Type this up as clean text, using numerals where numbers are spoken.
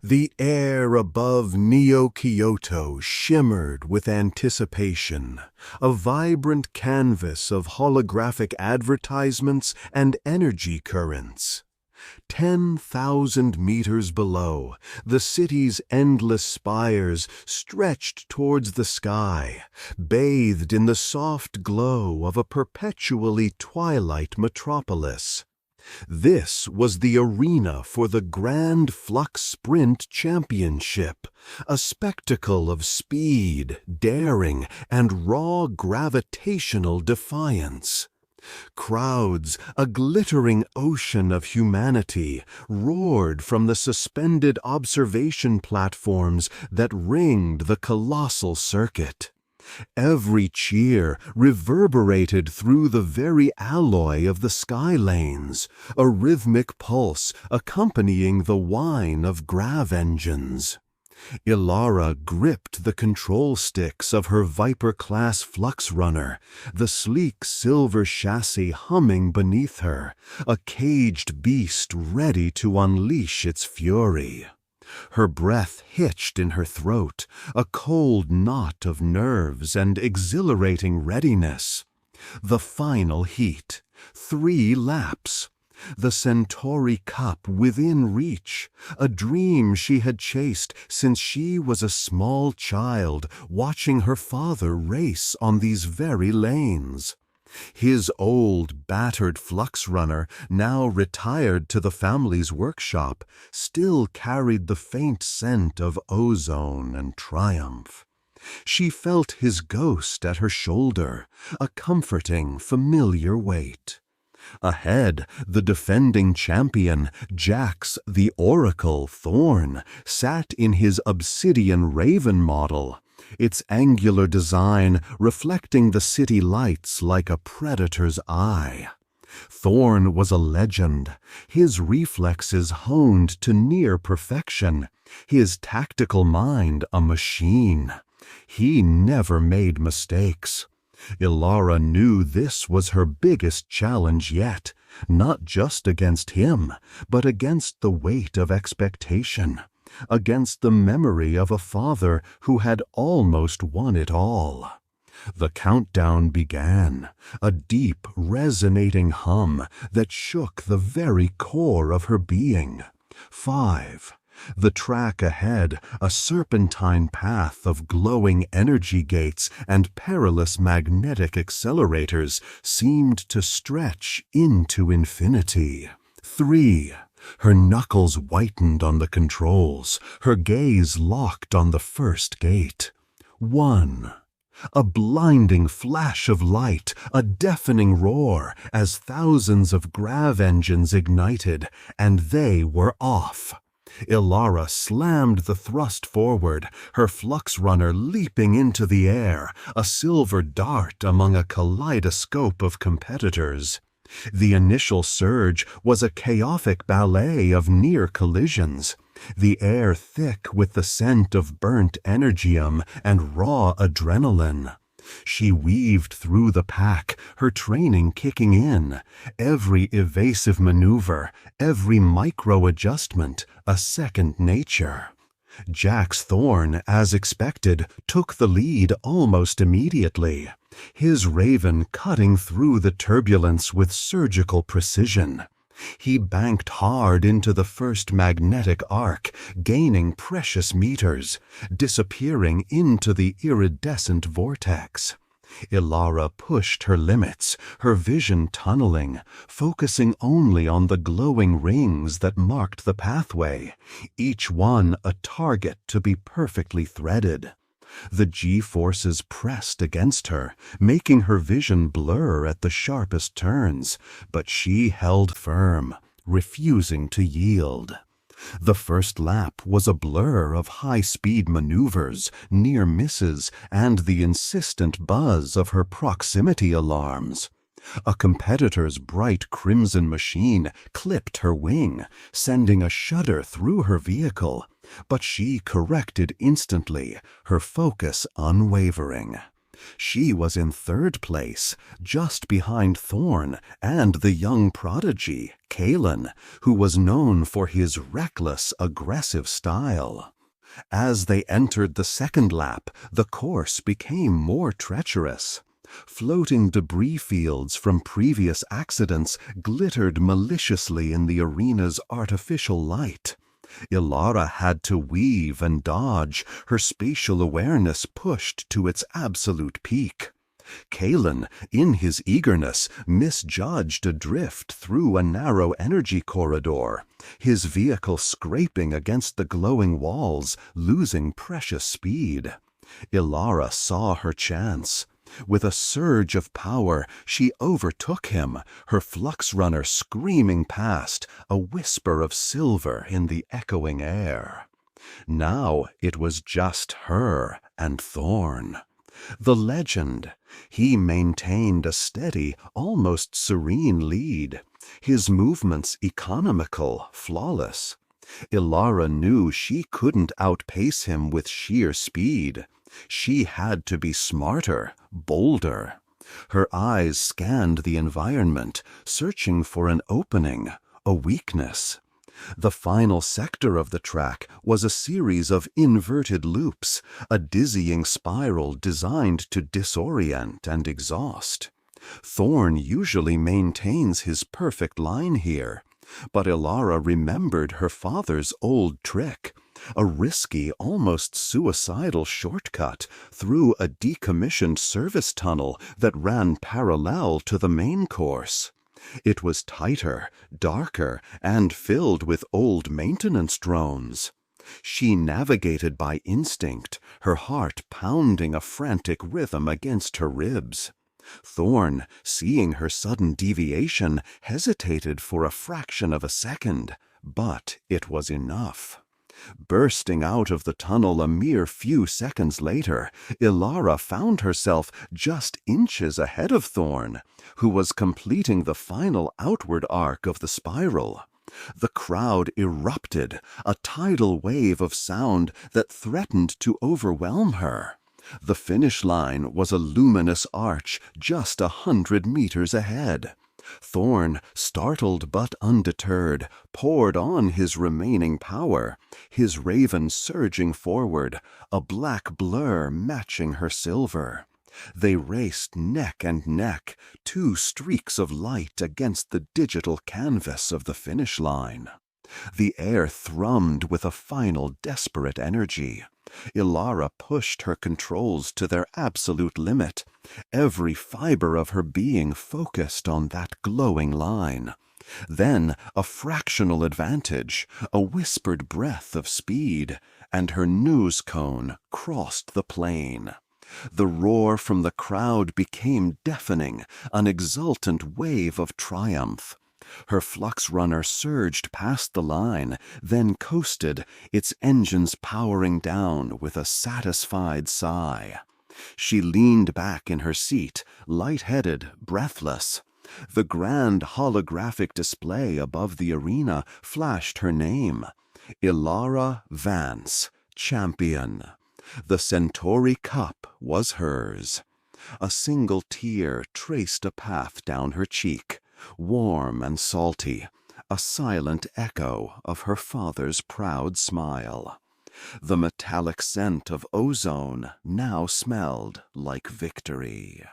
The air above Neo-Kyoto shimmered with anticipation, a vibrant canvas of holographic advertisements and energy currents. 10,000 meters below, the city's endless spires stretched towards the sky, bathed in the soft glow of a perpetually twilight metropolis. This was the arena for the Grand Flux Sprint Championship, a spectacle of speed, daring, and raw gravitational defiance. Crowds, a glittering ocean of humanity, roared from the suspended observation platforms that ringed the colossal circuit. Every cheer reverberated through the very alloy of the sky lanes, a rhythmic pulse accompanying the whine of grav engines. Ilara gripped the control sticks of her Viper-class flux runner, the sleek silver chassis humming beneath her, a caged beast ready to unleash its fury. Her breath hitched in her throat, a cold knot of nerves and exhilarating readiness. The final heat. 3 laps. The Centuri Cup within reach, a dream she had chased since she was a small child, watching her father race on these very lanes. His old, battered flux runner, now retired to the family's workshop, still carried the faint scent of ozone and triumph. She felt his ghost at her shoulder, a comforting, familiar weight. Ahead, the defending champion, Jax the Oracle Thorn, sat in his obsidian raven model, its angular design reflecting the city lights like a predator's eye. Thorn was a legend, his reflexes honed to near perfection, his tactical mind a machine. He never made mistakes. Ilara knew this was her biggest challenge yet, not just against him, but against the weight of expectation, against the memory of a father who had almost won it all. The countdown began, a deep, resonating hum that shook the very core of her being. 5. The track ahead, a serpentine path of glowing energy gates and perilous magnetic accelerators, seemed to stretch into infinity. 3. Her knuckles whitened on the controls, her gaze locked on the first gate. 1. A blinding flash of light, a deafening roar, as thousands of grav engines ignited, and they were off. Ilara slammed the thrust forward, her flux runner leaping into the air, a silver dart among a kaleidoscope of competitors. The initial surge was a chaotic ballet of near collisions, the air thick with the scent of burnt energium and raw adrenaline. She weaved through the pack, her training kicking in, every evasive maneuver, every micro-adjustment, a second nature. Jax Thorn, as expected, took the lead almost immediately, his raven cutting through the turbulence with surgical precision. He banked hard into the first magnetic arc, gaining precious meters, disappearing into the iridescent vortex. Ilara pushed her limits, her vision tunneling, focusing only on the glowing rings that marked the pathway, each one a target to be perfectly threaded. The G-forces pressed against her, making her vision blur at the sharpest turns, but she held firm, refusing to yield. The first lap was a blur of high-speed maneuvers, near misses, and the insistent buzz of her proximity alarms. A competitor's bright crimson machine clipped her wing, sending a shudder through her vehicle, but she corrected instantly, her focus unwavering. She was in third place, just behind Thorn and the young prodigy, Kalen, who was known for his reckless, aggressive style. As they entered the second lap, the course became more treacherous. Floating debris fields from previous accidents glittered maliciously in the arena's artificial light. Ilara had to weave and dodge, her spatial awareness pushed to its absolute peak. Kalen, in his eagerness, misjudged a drift through a narrow energy corridor, his vehicle scraping against the glowing walls, losing precious speed. Ilara saw her chance. With a surge of power, she overtook him, her flux runner screaming past, a whisper of silver in the echoing air. Now it was just her and Thorn. The legend. He maintained a steady, almost serene lead, his movements economical, flawless. Ilara knew she couldn't outpace him with sheer speed. She had to be smarter, bolder. Her eyes scanned the environment, searching for an opening, a weakness. The final sector of the track was a series of inverted loops, a dizzying spiral designed to disorient and exhaust. Thorn usually maintains his perfect line here, but Ilara remembered her father's old trick, a risky, almost suicidal shortcut through a decommissioned service tunnel that ran parallel to the main course. It was tighter, darker, and filled with old maintenance drones. She navigated by instinct, her heart pounding a frantic rhythm against her ribs. Thorn, seeing her sudden deviation, hesitated for a fraction of a second, but it was enough. Bursting out of the tunnel a mere few seconds later, Ilara found herself just inches ahead of Thorn, who was completing the final outward arc of the spiral. The crowd erupted, a tidal wave of sound that threatened to overwhelm her. The finish line was a luminous arch just 100 meters ahead. Thorn, startled but undeterred, poured on his remaining power, his raven surging forward, a black blur matching her silver. They raced neck and neck, two streaks of light against the digital canvas of the finish line. The air thrummed with a final desperate energy. Ilara pushed her controls to their absolute limit, every fiber of her being focused on that glowing line. Then a fractional advantage, a whispered breath of speed, and her news cone crossed the plain. The roar from the crowd became deafening, an exultant wave of triumph. Her flux runner surged past the line, then coasted, its engines powering down with a satisfied sigh. She leaned back in her seat, light-headed, breathless. The grand holographic display above the arena flashed her name, Ilara Vance, champion. The Centuri Cup was hers. A single tear traced a path down her cheek, warm and salty, a silent echo of her father's proud smile. The metallic scent of ozone now smelled like victory.